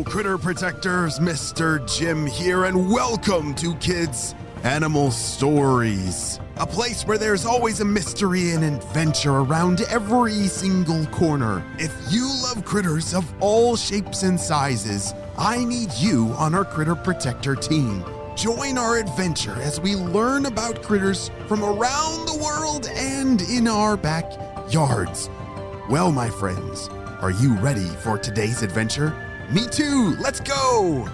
Critter Protectors, Mr. Jim here, and welcome to Kids Animal Stories, a place where there's always a mystery and adventure around every single corner. If you love critters of all shapes and sizes, I need you on our Critter Protector team. Join our adventure as we learn about critters from around the world and in our backyards. Well, my friends, are you ready for today's adventure? Me too! Let's go!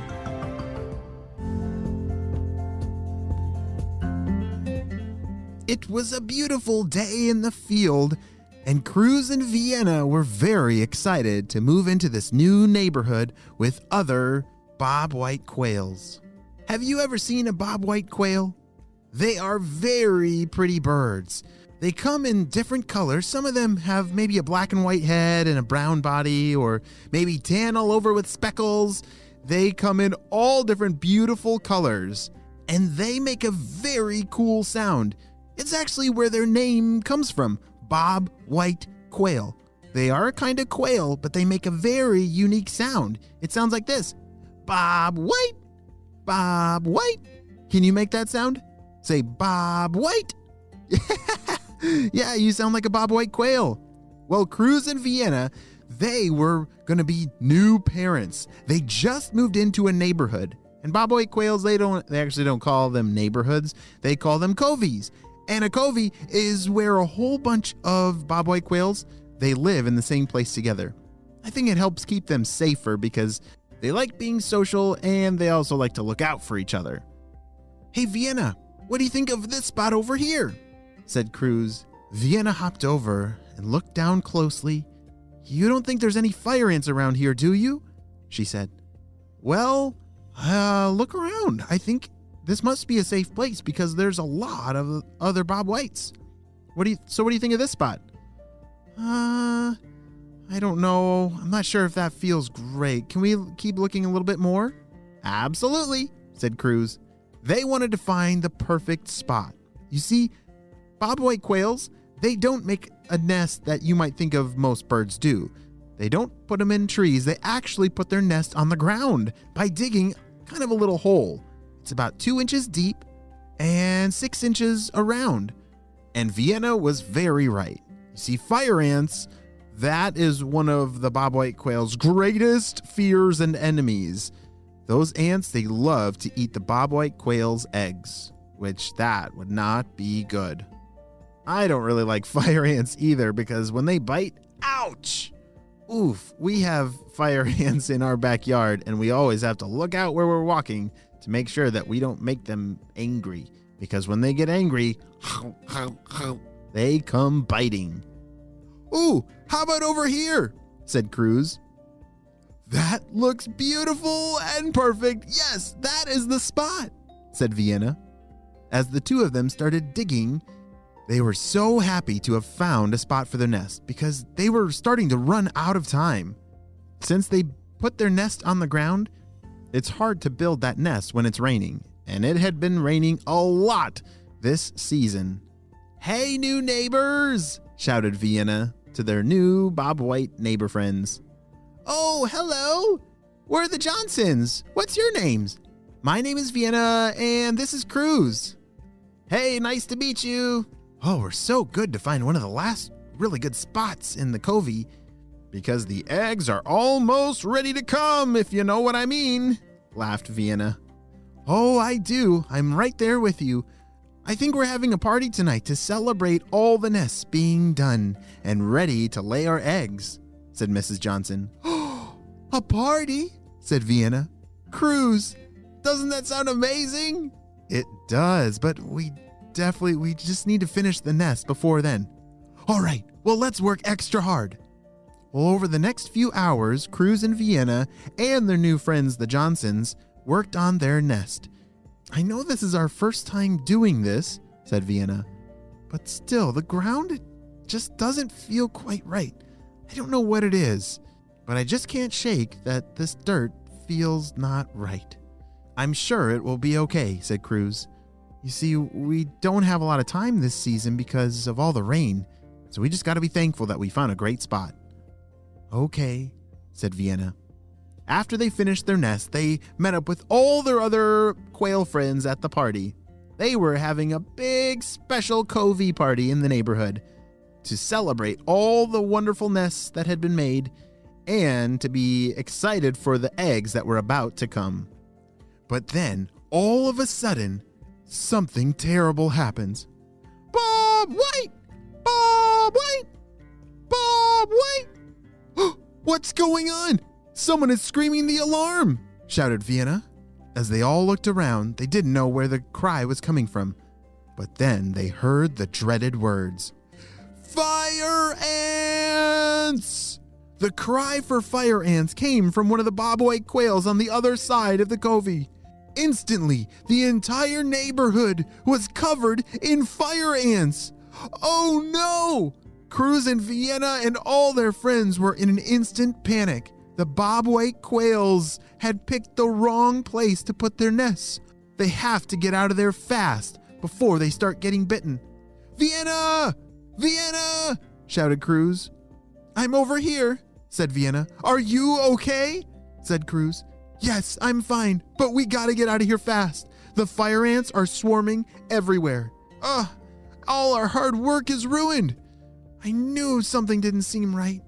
It was a beautiful day in the field, and Cruz and Vienna were very excited to move into this new neighborhood with other bobwhite quails. Have you ever seen a bobwhite quail? They are very pretty birds. They come in different colors. Some of them have maybe a black and white head and a brown body, or maybe tan all over with speckles. They come in all different beautiful colors, and they make a very cool sound. It's actually where their name comes from, bobwhite quail. They are a kind of quail, but they make a very unique sound. It sounds like this: bobwhite, bobwhite. Can you make that sound? Say bobwhite. Yeah, you sound like a bobwhite quail. Well, Cruz and Vienna, they were going to be new parents. They just moved into a neighborhood. And bobwhite quails, they actually don't call them neighborhoods. They call them coveys. And a covey is where a whole bunch of bobwhite quails, they live in the same place together. I think it helps keep them safer because they like being social and they also like to look out for each other. Hey, Vienna, what do you think of this spot over here? Said Cruz. Vienna hopped over and looked down closely. You don't think there's any fire ants around here, do you? She said. Well, look around. I think this must be a safe place because there's a lot of other bobwhites. What do you think of this spot? I don't know. I'm not sure if that feels great. Can we keep looking a little bit more? Absolutely, said Cruz. They wanted to find the perfect spot. You see, bobwhite quails, they don't make a nest that you might think of most birds do. They don't put them in trees. They actually put their nest on the ground by digging kind of a little hole. It's about 2 inches deep and 6 inches around. And Vienna was very right. You see, fire ants, that is one of the bobwhite quail's greatest fears and enemies. Those ants, they love to eat the bobwhite quail's eggs, which that would not be good. I don't really like fire ants either because when they bite, ouch! Oof, we have fire ants in our backyard and we always have to look out where we're walking to make sure that we don't make them angry, because when they get angry, they come biting. Ooh, how about over here? Said Cruz. That looks beautiful and perfect. Yes, that is the spot, said Vienna. As the two of them started digging, they were so happy to have found a spot for their nest because they were starting to run out of time. Since they put their nest on the ground, it's hard to build that nest when it's raining, and it had been raining a lot this season. Hey, new neighbors, shouted Vienna to their new bobwhite neighbor friends. Oh, hello. We're the Johnsons. What's your names? My name is Vienna, and this is Cruz. Hey, nice to meet you. Oh, we're so good to find one of the last really good spots in the covey because the eggs are almost ready to come, if you know what I mean, laughed Vienna. Oh, I do. I'm right there with you. I think we're having a party tonight to celebrate all the nests being done and ready to lay our eggs, said Mrs. Johnson. A party? Said Vienna. Cruz, doesn't that sound amazing? It does, but we just need to finish the nest before then. All right, well, let's work extra hard. Well, over the next few hours, Cruz and Vienna and their new friends, the Johnsons, worked on their nest. I know this is our first time doing this, said Vienna, but still, the ground just doesn't feel quite right. I don't know what it is, but I just can't shake that this dirt feels not right. I'm sure it will be okay, said Cruz. You see, we don't have a lot of time this season because of all the rain, so we just got to be thankful that we found a great spot. Okay, said Vienna. After they finished their nest, they met up with all their other quail friends at the party. They were having a big special covey party in the neighborhood to celebrate all the wonderful nests that had been made and to be excited for the eggs that were about to come. But then, all of a sudden, something terrible happens. Bob, wait! Bob, wait! Bob, wait! What's going on? Someone is screaming the alarm, shouted Vienna. As they all looked around, they didn't know where the cry was coming from. But then they heard the dreaded words. Fire ants! The cry for fire ants came from one of the bobwhite quails on the other side of the covey. Instantly, the entire neighborhood was covered in fire ants. Oh no! Cruz and Vienna and all their friends were in an instant panic. The bobwhite quails had picked the wrong place to put their nests. They have to get out of there fast before they start getting bitten. Vienna! Vienna! Shouted Cruz. I'm over here, said Vienna. Are you okay? Said Cruz. Yes, I'm fine, but we gotta get out of here fast. The fire ants are swarming everywhere. All our hard work is ruined. I knew something didn't seem right.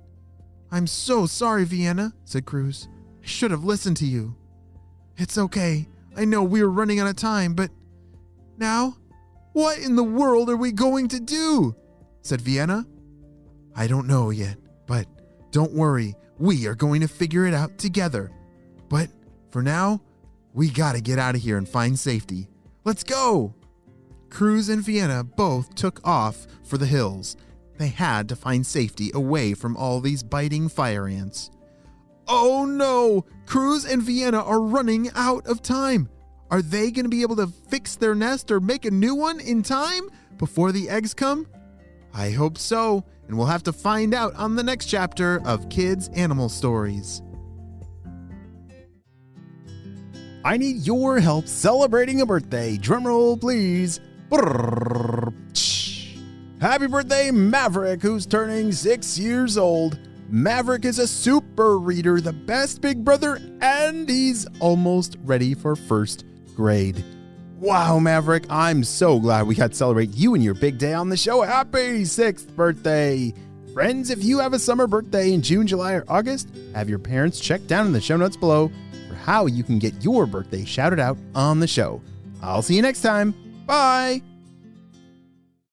I'm so sorry, Vienna, said Cruz. I should have listened to you. It's okay. I know we were running out of time, but now, what in the world are we going to do? Said Vienna. I don't know yet, but don't worry. We are going to figure it out together. But for now, we gotta get out of here and find safety. Let's go! Cruz and Vienna both took off for the hills. They had to find safety away from all these biting fire ants. Oh no! Cruz and Vienna are running out of time. Are they going to be able to fix their nest or make a new one in time before the eggs come? I hope so, and we'll have to find out on the next chapter of Kids Animal Stories. I need your help celebrating a birthday. Drumroll, please. Happy birthday, Maverick, who's turning 6 years old. Maverick is a super reader, the best big brother, and he's almost ready for first grade. Wow, Maverick, I'm so glad we got to celebrate you and your big day on the show. Happy 6th birthday. Friends, if you have a summer birthday in June, July, or August, have your parents check down in the show notes below for how you can get your birthday shouted out on the show. I'll see you next time. Bye.